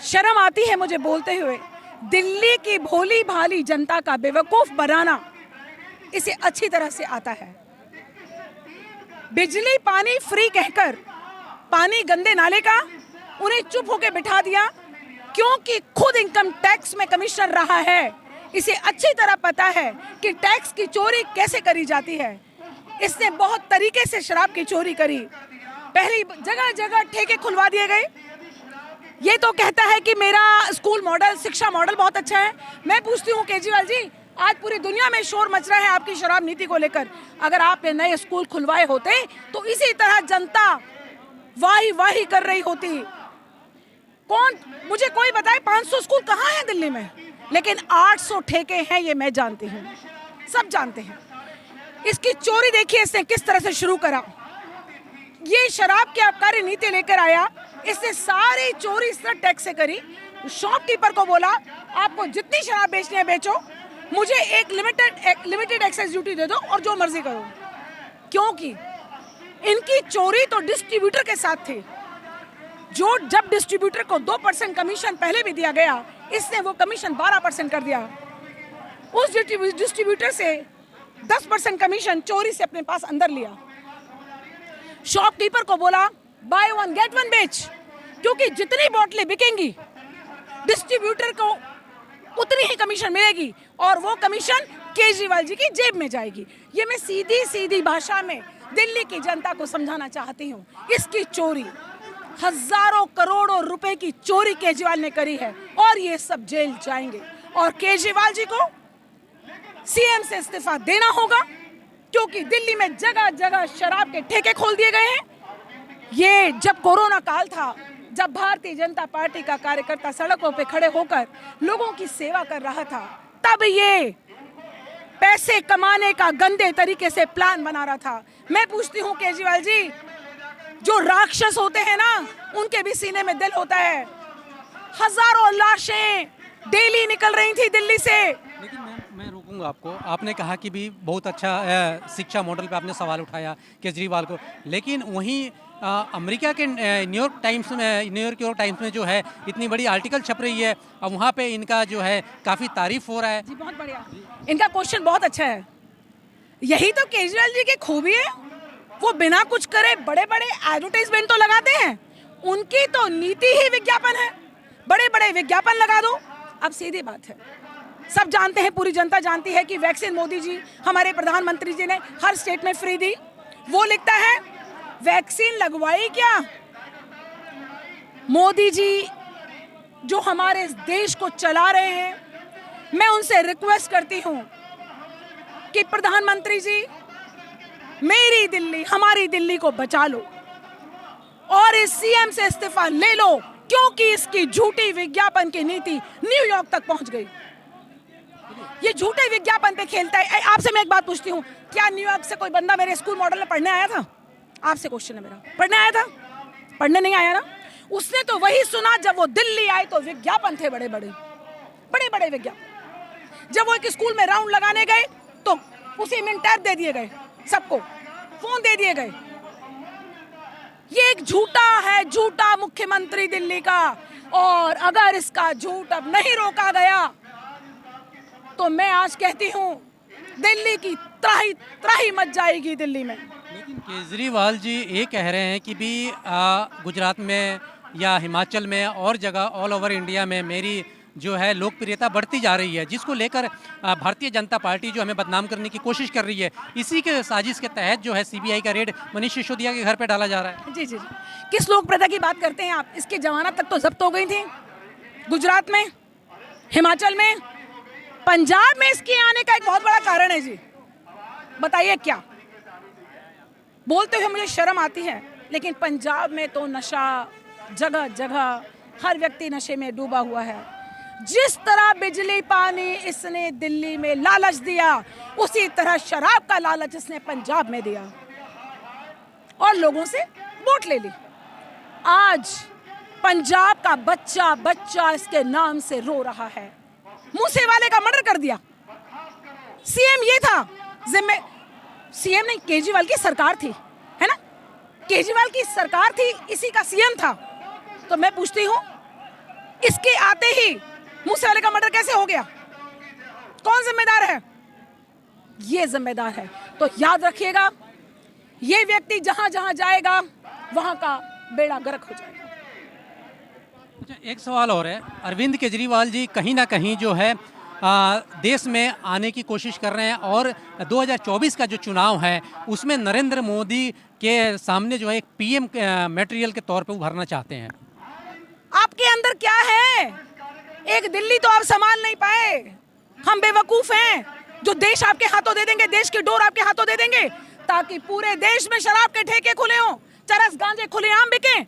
शर्म आती है मुझे बोलते हुए, दिल्ली की भोली भाली जनता का बेवकूफ बनाना इसे अच्छी तरह से आता है। बिजली पानी फ्री कहकर पानी गंदे नाले का उन्हें चुप होकर बिठा दिया, क्योंकि खुद इनकम टैक्स में कमिश्नर रहा है। इसे अच्छी तरह पता है कि टैक्स की चोरी कैसे करी जाती है। इसने बहुत तरीके से शराब की चोरी करी। पहली जगह जगह ठेके खुलवा दिए गए। ये तो कहता है कि मेरा स्कूल मॉडल, शिक्षा मॉडल बहुत अच्छा है। मैं पूछती हूँ केजरीवाल जी, आज पूरी दुनिया में शोर मच रहा है आपकी शराब नीति को लेकर। अगर आपने नए स्कूल खुलवाए होते तो इसी तरह जनता वाही वाही कर रही होती। कौन मुझे कोई बताए 500 स्कूल कहाँ हैं दिल्ली में, लेकिन 800 ठेके हैं, ये मैं जानती हूँ, सब जानते हैं। इसकी चोरी देखिए इसने किस तरह से शुरू करा। ये शराब की आबकारी नीति लेकर आया, इसने सारी चोरी इस तरह टैक्स से करी। शॉपकीपर को बोला आपको जितनी शराब बेचनी है बेचो, मुझे एक लिमिटेड एक्साइज ड्यूटी दे दो और जो मर्जी करो, क्योंकि इनकी चोरी तो डिस्ट्रीब्यूटर के साथ थी। जो जब डिस्ट्रीब्यूटर को 2% कमीशन पहले भी दिया गया, इसने वो कमीशन 12% कर दिया। उस डिस्ट्रीब्यूटर से 10% कमीशन चोरी से अपने पास अंदर लिया। शॉपकीपर को बोला बाय वन गेट वन बेच, क्योंकि जितनी बोतलें बिकेंगी डिस्ट्रीब्यूटर को उतनी ही कमीशन मिलेगी और वो कमीशन केजरीवाल जी की जेब में जाएगी। ये मैं सीधी सीधी भाषा में दिल्ली की जनता को समझाना चाहती हूँ। इसकी चोरी, हजारों करोड़ों रुपए की चोरी केजरीवाल ने करी है और ये सब जेल जाएंगे। और केजरीवाल जी को सीएम से इस्तीफा देना होगा, क्योंकि दिल्ली में जगह जगह शराब के ठेके खोल दिए गए हैं। ये जब कोरोना काल था, जब भारतीय जनता पार्टी का कार्यकर्ता सड़कों पे खड़े होकर लोगों की सेवा कर रहा था, तब ये पैसे कमाने का गंदे तरीके से प्लान बना रहा था। मैं पूछती हूँ केजरीवाल जी, जो राक्षस होते हैं ना, उनके भी सीने में दिल होता है। हजारों लाशें डेली निकल रही थी दिल्ली से। लेकिन मैं रोकूंगा आपको। आपने कहा कि भी बहुत अच्छा शिक्षा मॉडल पे आपने सवाल उठाया केजरीवाल को, लेकिन वहीं अमेरिका के न्यूयॉर्क टाइम्स में जो है इतनी बड़ी आर्टिकल छप रही है, अब वहाँ पे इनका जो है काफ़ी तारीफ हो रहा है। जी बहुत बढ़िया, इनका क्वेश्चन बहुत अच्छा है। यही तो केजरीवाल जी की खूबी है, वो बिना कुछ करे बड़े बड़े एडवर्टाइजमेंट तो लगाते हैं। उनकी तो नीति ही विज्ञापन है, बड़े बड़े विज्ञापन लगा दो। अब सीधी बात है, सब जानते हैं, पूरी जनता जानती है कि वैक्सीन मोदी जी, हमारे प्रधानमंत्री जी ने हर स्टेट में फ्री दी। वो लिखता है वैक्सीन लगवाई क्या? मोदी जी जो हमारे देश को चला रहे हैं, मैं उनसे रिक्वेस्ट करती हूं कि प्रधानमंत्री जी मेरी दिल्ली, हमारी दिल्ली को बचा लो और इस सीएम से इस्तीफा ले लो, क्योंकि इसकी झूठी विज्ञापन की नीति न्यूयॉर्क तक पहुंच गई। ये झूठे विज्ञापन पे खेलता है। आपसे मैं एक बात पूछती हूँ, क्या न्यूयॉर्क से कोई बंदा मेरे स्कूल मॉडल में पढ़ने आया था? आपसे क्वेश्चन है मेरा, पढ़ने आया था? पढ़ने नहीं आया ना। उसने तो वही सुना जब वो दिल्ली आए तो विज्ञापन थे, बड़े बड़े विज्ञापन। जब वो एक स्कूल में राउंड लगाने गए तो उसी में टैब दे दिए गए, सबको फोन दे दिए गए। ये एक झूठा है, झूठा मुख्यमंत्री दिल्ली का। और अगर इसका झूठ अब नहीं रोका गया तो मैं आज कहती हूँ दिल्ली की त्राही मच जाएगी दिल्ली में। लेकिन केजरीवाल जी ये कह रहे हैं कि भी गुजरात में या हिमाचल में और जगह ऑल ओवर इंडिया में मेरी जो है लोकप्रियता बढ़ती जा रही है, जिसको लेकर भारतीय जनता पार्टी जो हमें बदनाम करने की कोशिश कर रही है। इसी के साजिश के तहत जो है सीबीआई का रेड मनीष सिसोदिया के घर पे डाला जा रहा है। जी जी जी, किस लोकप्रियता की बात करते हैं आप? इसकी जमानत तक तो जब्त हो गई थी गुजरात में, हिमाचल में, पंजाब में। इसके आने का एक बहुत बड़ा कारण है जी, बताइए क्या? बोलते हुए मुझे शर्म आती है, लेकिन पंजाब में तो नशा जगह जगह, हर व्यक्ति नशे में डूबा हुआ है। जिस तरह बिजली पानी इसने दिल्ली में लालच दिया, उसी तरह शराब का लालच इसने पंजाब में दिया और लोगों से वोट ले ली। आज पंजाब का बच्चा बच्चा इसके नाम से रो रहा है। मूसे वाले का मर्डर कर दिया। सीएम ये था, सीएम नहीं, केजरीवाल की सरकार थी, है ना? केजरीवाल की सरकार थी, इसी का सीएम था। तो मैं पूछती हूँ इसके आते ही मूसेवाले का मर्डर कैसे हो गया? कौन जिम्मेदार है? ये जिम्मेदार है। तो याद रखिएगा, ये व्यक्ति जहां जहां जाएगा वहां का बेड़ा गर्क हो जाएगा। अच्छा, एक सवाल और है। अरविंद केजरीवाल जी कहीं ना कहीं जो है देश में आने की कोशिश कर रहे हैं और 2024 का जो चुनाव है उसमें नरेंद्र मोदी के सामने जो है एक पीएम मटेरियल के तौर पे उभरना चाहते हैं। आपके अंदर क्या है? एक दिल्ली तो आप संभाल नहीं पाए। हम बेवकूफ हैं जो देश आपके हाथों दे देंगे, देश की डोर आपके हाथों दे देंगे ताकि पूरे देश में शराब के ठेके खुले हों, चरस गांजे खुलेआम बिके।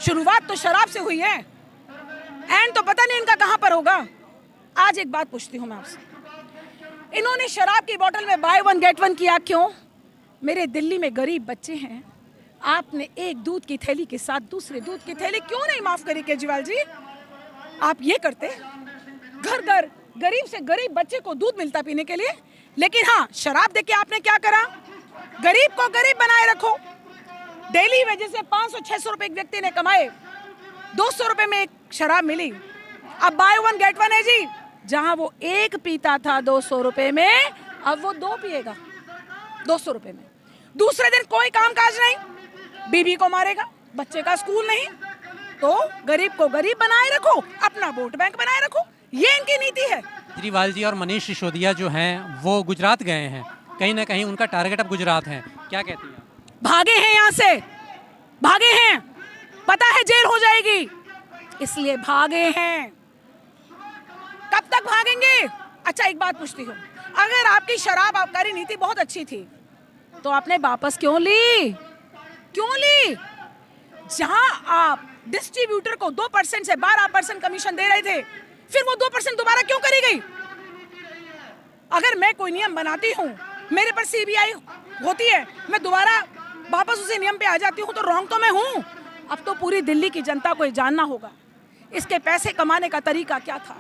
शुरुआत तो शराब से हुई है, एंड तो पता नहीं इनका कहां पर होगा। आज एक बात पूछती हूं मैं आपसे, इन्होंने शराब की बोतल में बाय वन गेट वन किया क्यों? मेरे दिल्ली में गरीब बच्चे हैं, आपने एक दूध की थैली के साथ दूसरे दूध की थैली क्यों नहीं माफ करी केजरीवाल जी? आप ये करते, घर घर गरीब से गरीब बच्चे को दूध मिलता पीने के लिए, लेकिन हाँ शराब देके आपने क्या करा? गरीब को गरीब बनाए रखो। डेली वेजेस से 500-600 रुपए एक व्यक्ति ने कमाए, 200 रुपए में एक शराब मिली। अब बाय वन गेट वन है जी, जहां वो एक पीता था 200 रुपए में, अब वो 2 पिएगा 200 रुपए में। दूसरे दिन कोई काम काज नहीं, बीबी को मारेगा, बच्चे का स्कूल नहीं। तो गरीब को गरीब बनाए रखो, अपना वोट बैंक बनाए रखो, ये इनकी नीति है। केजरीवाल जी और मनीष सिसोदिया जो हैं वो गुजरात गए हैं, कहीं ना कहीं उनका टारगेट अब गुजरात है, क्या कहती हैं? भागे हैं यहाँ से, भागे हैं, पता है जेल हो जाएगी, इसलिए भागे हैं। कब तक भागेंगे? अच्छा एक बात पूछती हूँ, अगर आपकी शराब आबकारी नीति बहुत अच्छी थी तो आपने वापस क्यों ली? क्यों ली? जहां आप डिस्ट्रीब्यूटर को 2% से 12% कमीशन दे रहे थे, फिर वो 2% दोबारा क्यों करी गई? अगर मैं कोई नियम बनाती हूँ, मेरे पर सीबीआई होती है, मैं दोबारा वापस उसी नियम पे आ जाती हूँ, तो रॉन्ग तो मैं हूँ। अब तो पूरी दिल्ली की जनता को ये जानना होगा इसके पैसे कमाने का तरीका क्या था।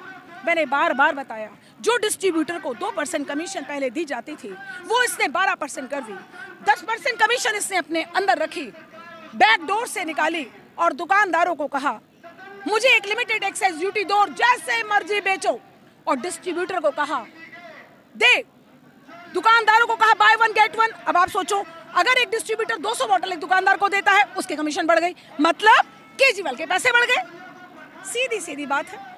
मैंने बार बार बताया, जो डिस्ट्रीब्यूटर को 2% कमीशन पहले दी जाती थी वो इसने 12% कर दी। 10% कमीशन इसने अपने अंदर रखी, बैक डोर से निकाली और दुकानदारों को कहा मुझे एक लिमिटेड एक्साइज ड्यूटी दो, जैसे मर्जी बेचो। और डिस्ट्रीब्यूटर को कहा दे, दुकानदारों को कहा बाय वन गेट वन। अब आप सोचो, अगर एक डिस्ट्रीब्यूटर 200 बोतल एक दुकानदार को देता है, उसके कमीशन बढ़ गई, मतलब केजरीवाल के पैसे बढ़ गए। सीधी सीधी बात है।